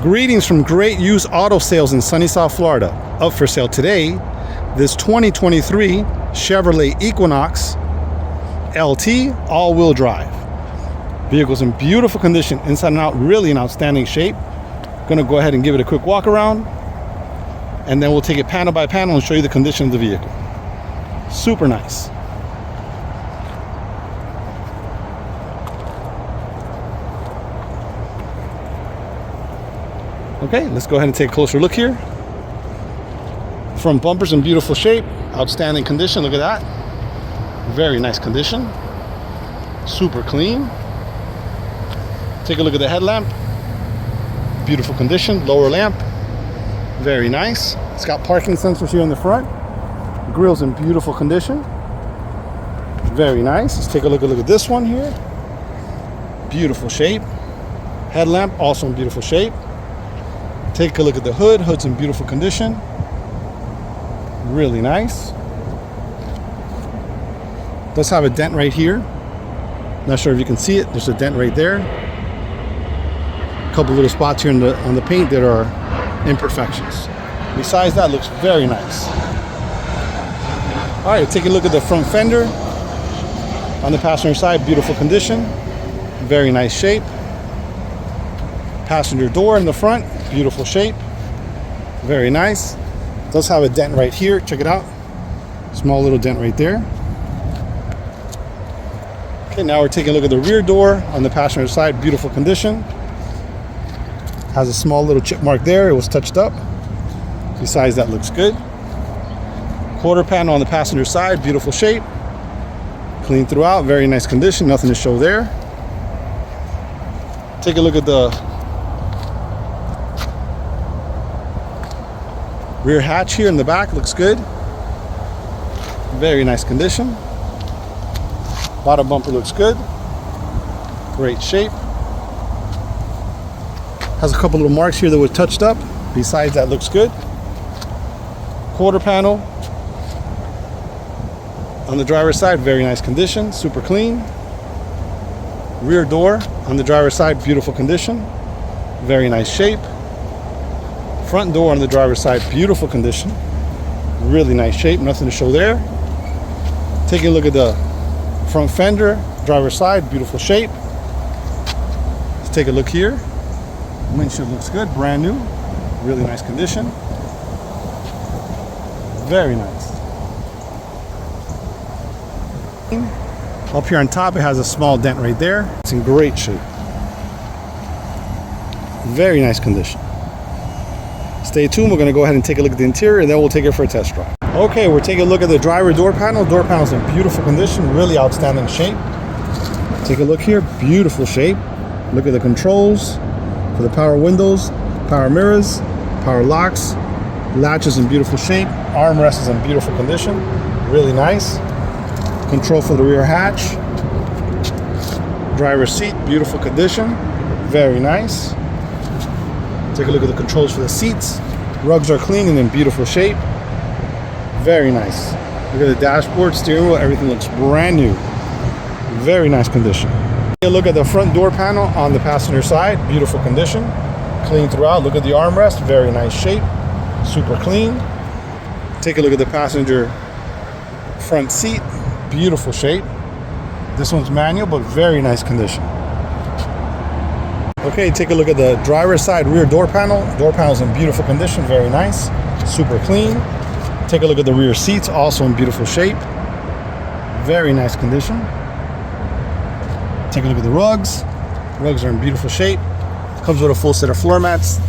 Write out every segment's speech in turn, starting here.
Greetings from Great Used Auto Sales in sunny South Florida. Up for sale today, this 2023 Chevrolet Equinox LT all-wheel drive. Vehicle's in beautiful condition, inside and out, really in outstanding shape. Gonna go ahead and give it a quick walk around, and then we'll take it panel by panel and show you the condition of the vehicle. Super nice. Okay, let's go ahead and take a closer look here. Front bumper's in beautiful shape, outstanding condition. Look at that. Very nice condition. Super clean. Take a look at the headlamp. Beautiful condition. Lower lamp. Very nice. It's got parking sensors here in the front. Grille's in beautiful condition. Very nice. Let's take a look at this one here. Beautiful shape. Headlamp also in beautiful shape. Take a look at the hood. Hood's in beautiful condition. Really nice. Does have a dent right here. Not sure if you can see it. There's a dent right there. A couple little spots here on the paint that are imperfections. Besides that, looks very nice. All right, take a look at the front fender. On the passenger side, beautiful condition. Very nice shape. Passenger door in the front, beautiful shape. Very nice. Does have a dent right here. Check it out. Small little dent right there. Okay, now we're taking a look at the rear door on the passenger side. Beautiful condition. Has a small little chip mark there. It was touched up. Besides that, looks good. Quarter panel on the passenger side. Beautiful shape. Clean throughout. Very nice condition. Nothing to show there. Take a look at the rear hatch here in the back. Looks good. Very nice condition. Bottom bumper looks good. Great shape. Has a couple little marks here that were touched up. Besides that, looks good. Quarter panel on the driver's side, very nice condition, super clean. Rear door on the driver's side, beautiful condition, very nice shape. Front door on the driver's side, beautiful condition, really nice shape, nothing to show there. Taking a look at the front fender, driver's side, beautiful shape. Let's take a look here. Windshield looks good, brand new, really nice condition. Very nice. Up here on top, it has a small dent right there. It's in great shape. Very nice condition. Stay tuned. We're going to go ahead and take a look at the interior, and then we'll take it for a test drive. Okay, we're taking a look at the driver door panel. Door panel's in beautiful condition, really outstanding shape. Take a look here, beautiful shape. Look at the controls for the power windows, power mirrors, power locks. Latches in beautiful shape. Armrest is in beautiful condition, really nice. Control for the rear hatch. Driver's seat, beautiful condition, very nice. Take a look at the controls for the seats. Rugs are clean and in beautiful shape. Very nice. Look at the dashboard, steering wheel, everything looks brand new. Very nice condition. Take a look at the front door panel on the passenger side. Beautiful condition. Clean throughout. Look at the armrest, very nice shape. Super clean. Take a look at the passenger front seat. Beautiful shape. This one's manual, but very nice condition. Okay, take a look at the driver's side rear door panel. Door panel's in beautiful condition, very nice, super clean. Take a look at the rear seats, also in beautiful shape. Very nice condition. Take a look at the rugs. Rugs are in beautiful shape. Comes with a full set of floor mats.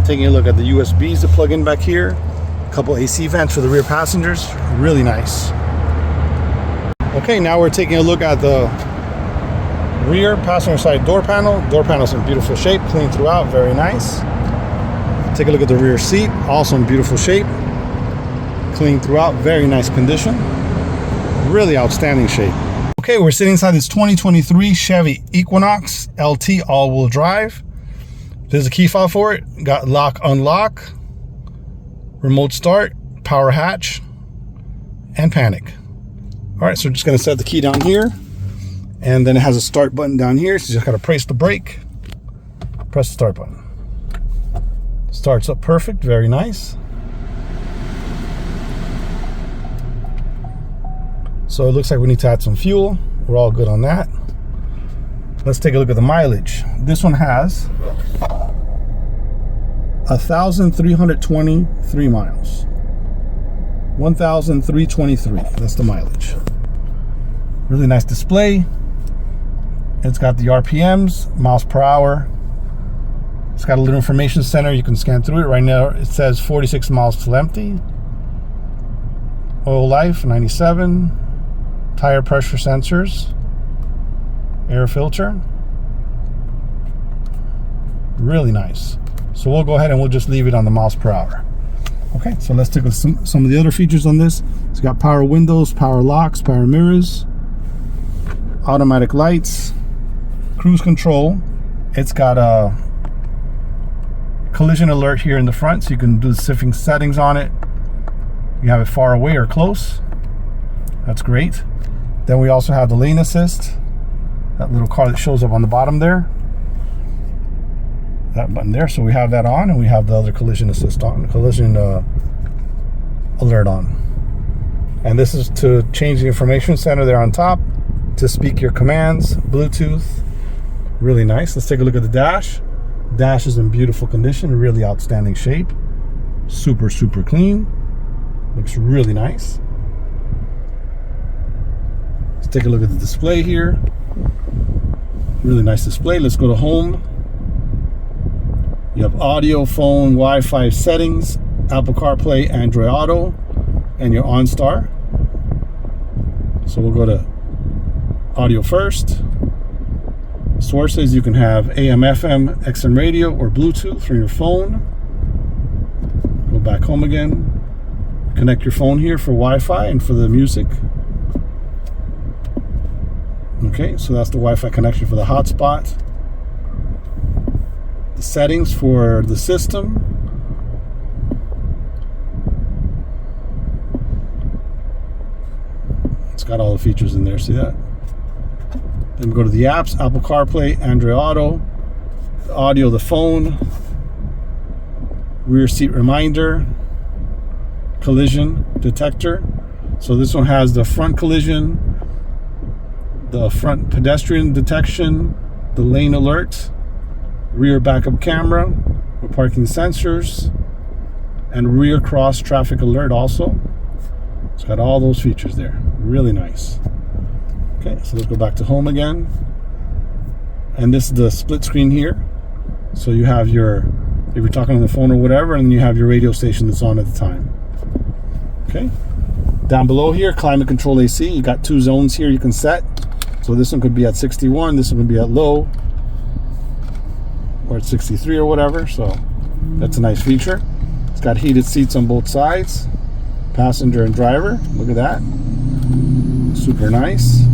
Taking a look at the USBs to plug in back here. A couple AC vents for the rear passengers, really nice. Okay, now we're taking a look at the rear passenger side door panel. Door panel's in beautiful shape, clean throughout, very nice. Take a look at the rear seat, also in beautiful shape. Clean throughout, very nice condition. Really outstanding shape. Okay, we're sitting inside this 2023 Chevy Equinox LT all-wheel drive. There's a key fob for it. Got lock, unlock, remote start, power hatch, and panic. All right, so we're just gonna set the key down here, and then it has a start button down here. So you just gotta press the brake, press the start button. Starts up perfect, very nice. So it looks like we need to add some fuel. We're all good on that. Let's take a look at the mileage. This one has 1,323 miles. 1,323, that's the mileage. Really nice display. It's got the RPMs, miles per hour. It's got a little information center. You can scan through it. Right now it says 46 miles till empty. Oil life, 97. Tire pressure sensors. Air filter. Really nice. So we'll go ahead and we'll just leave it on the miles per hour. Okay, so let's take a look at some of the other features on this. It's got power windows, power locks, power mirrors, automatic lights, cruise control. It's got a collision alert here in the front, so you can do the specific settings on it. You have it far away or close. That's great. Then we also have the lane assist, that little car that shows up on the bottom there. That button there, so we have that on, and we have the other collision assist on, collision alert on. And this is to change the information center there on top, to speak your commands, Bluetooth. Really nice. Let's take a look at the dash. Dash is in beautiful condition, really outstanding shape. Super, super clean. Looks really nice. Let's take a look at the display here. Really nice display. Let's go to home. You have audio, phone, Wi-Fi settings, Apple CarPlay, Android Auto, and your OnStar. So we'll go to audio first. Sources, you can have AM, FM, XM radio, or Bluetooth from your phone. Go back home again. Connect your phone here for Wi-Fi and for the music. Okay, so that's the Wi-Fi connection for the hotspot. The settings for the system. It's got all the features in there, see that? Then we go to the apps, Apple CarPlay, Android Auto, the audio, the phone, rear seat reminder, collision detector. So this one has the front collision, the front pedestrian detection, the lane alert, rear backup camera with parking sensors, and rear cross traffic alert also. It's got all those features there. Really nice. Okay, so let's go back to home again. And this is the split screen here. So you have your, if you're talking on the phone or whatever, and then you have your radio station that's on at the time. Okay. Down below here, climate control AC. You got 2 zones here you can set. So this one could be at 61, this one could be at low, or at 63 or whatever. So that's a nice feature. It's got heated seats on both sides, passenger and driver. Look at that. Super nice.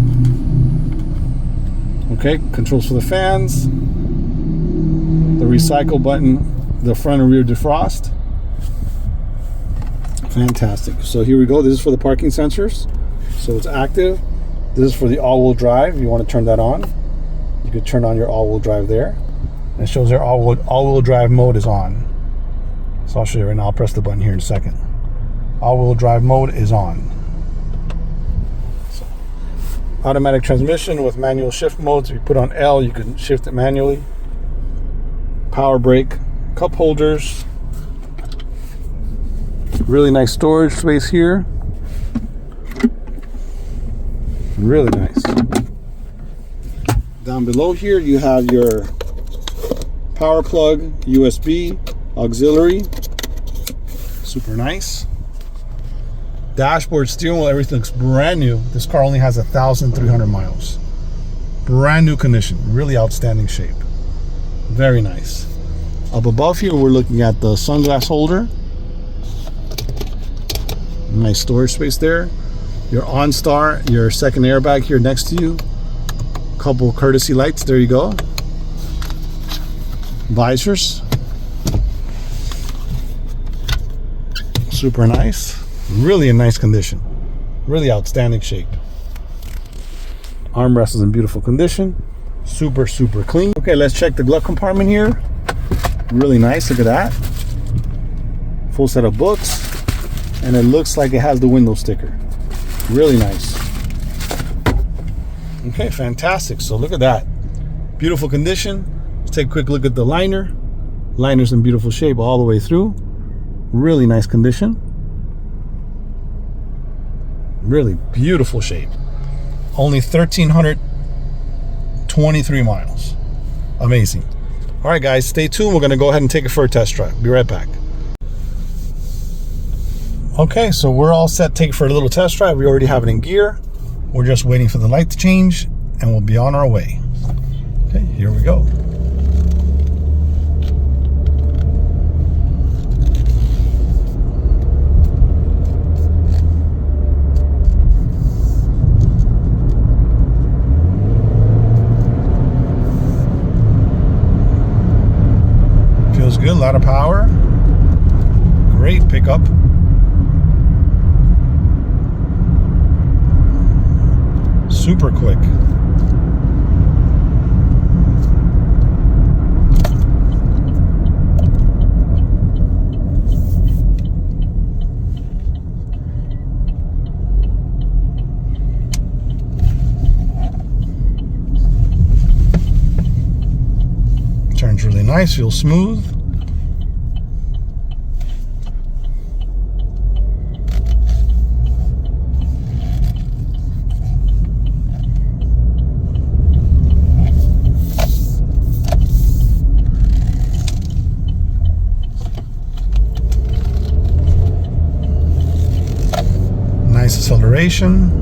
Okay, controls for the fans, the recycle button, the front and rear defrost. Fantastic. So here we go. This is for the parking sensors. So it's active. This is for the all-wheel drive. You want to turn that on. You could turn on your all-wheel drive there. And it shows their all-wheel drive mode is on. So I'll show you right now. I'll press the button here in a second. All-wheel drive mode is on. So, automatic transmission with manual shift modes. If you put on L, you can shift it manually. Power brake, cup holders. Really nice storage space here. Really nice. Down below here you have your power plug, USB, auxiliary. Super nice. Dashboard, steering wheel, everything looks brand new. This car only has 1,300 miles. Brand new condition, really outstanding shape. Very nice. Up above here we're looking at the sunglass holder. Nice storage space there. Your OnStar, your second airbag here next to you. Couple courtesy lights, there you go. Visors. Super nice. Really in nice condition. Really outstanding shape. Armrest is in beautiful condition. Super, super clean. Okay, let's check the glove compartment here. Really nice, look at that. Full set of books. And it looks like it has the window sticker. Really nice. Okay, fantastic. So look at that. Beautiful condition. Let's take a quick look at the liner. Liner's in beautiful shape all the way through. Really nice condition. Really beautiful shape. Only 1,323 miles. Amazing. All right, guys, stay tuned. We're going to go ahead and take it for a test drive. Be right back. Okay, so we're all set to take it for a little test drive. We already have it in gear. We're just waiting for the light to change, and we'll be on our way. Okay, here we go. Feels good, a lot of power. Great pickup. Super quick. Turns really nice, feels smooth. Nice acceleration.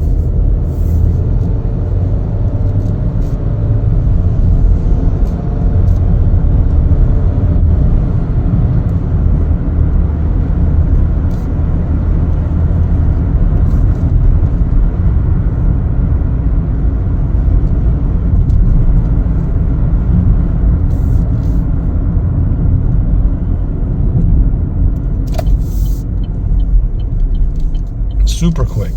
Super quick.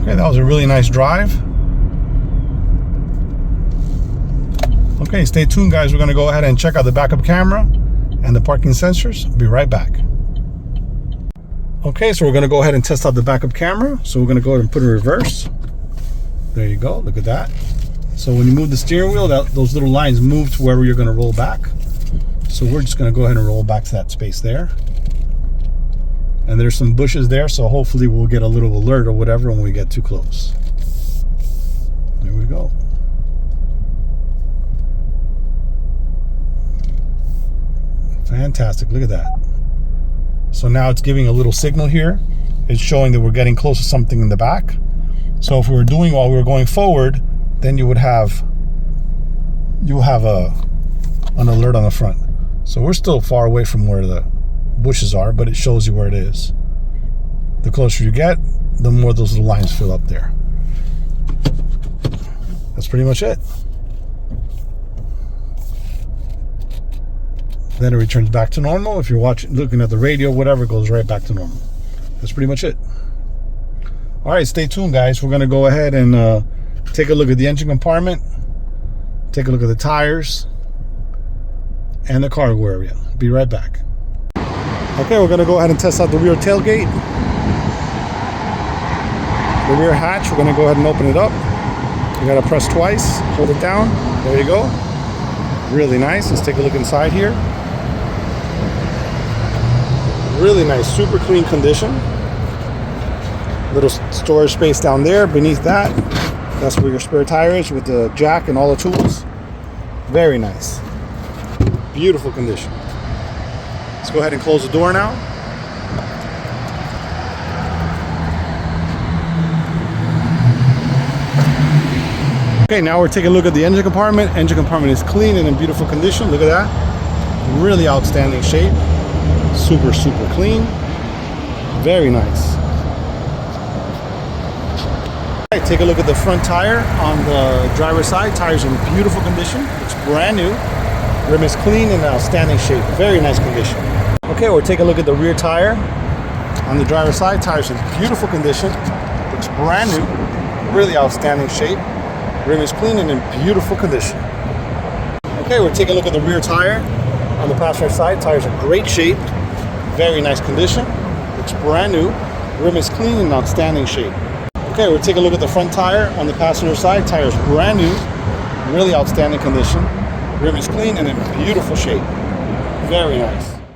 Okay, that was a really nice drive. Okay, stay tuned, guys. We're going to go ahead and check out the backup camera and the parking sensors. Be right back. Okay, so we're going to go ahead and test out the backup camera. So we're going to go ahead and put it in reverse. There you go. Look at that. So when you move the steering wheel, those little lines move to wherever you're going to roll back. So we're just going to go ahead and roll back to that space there. And there's some bushes there, so hopefully we'll get a little alert or whatever when we get too close. There we go. Fantastic, look at that. So now it's giving a little signal here. It's showing that we're getting close to something in the back. So if we were doing while we were going forward, then you'll have an alert on the front. So we're still far away from where the bushes are, but it shows you where it is. The closer you get, the more those little lines fill up there. That's pretty much it. Then it returns back to normal. If you're looking at the radio, whatever, it goes right back to normal. That's pretty much it. All right, stay tuned, guys. We're going to go ahead and take a look at the engine compartment, take a look at the tires, and the cargo area. Be right back. Okay, we're going to go ahead and test out the rear tailgate. The rear hatch, we're going to go ahead and open it up. You got to press twice, hold it down. There you go. Really nice. Let's take a look inside here. Really nice, super clean condition. Little storage space down there. Beneath that, that's where your spare tire is with the jack and all the tools. Very nice. Beautiful condition. Let's go ahead and close the door now. Okay, now we're taking a look at the engine compartment. Engine compartment is clean and in beautiful condition. Look at that. Really outstanding shape. Super, super clean. Very nice. Okay, take a look at the front tire on the driver's side. Tire's in beautiful condition. It's brand new. Rim is clean and outstanding shape. Very nice condition. Okay, we'll take a look at the rear tire on the driver's side. Tire's in beautiful condition. Looks brand new. Really outstanding shape. Rim is clean and in beautiful condition. Okay, we'll take a look at the rear tire on the passenger side. Tire's in great shape. Very nice condition. Looks brand new. Rim is clean and outstanding shape. Okay, we'll take a look at the front tire on the passenger side. Tire's brand new. Really outstanding condition. Rim is clean and in beautiful shape. Very nice.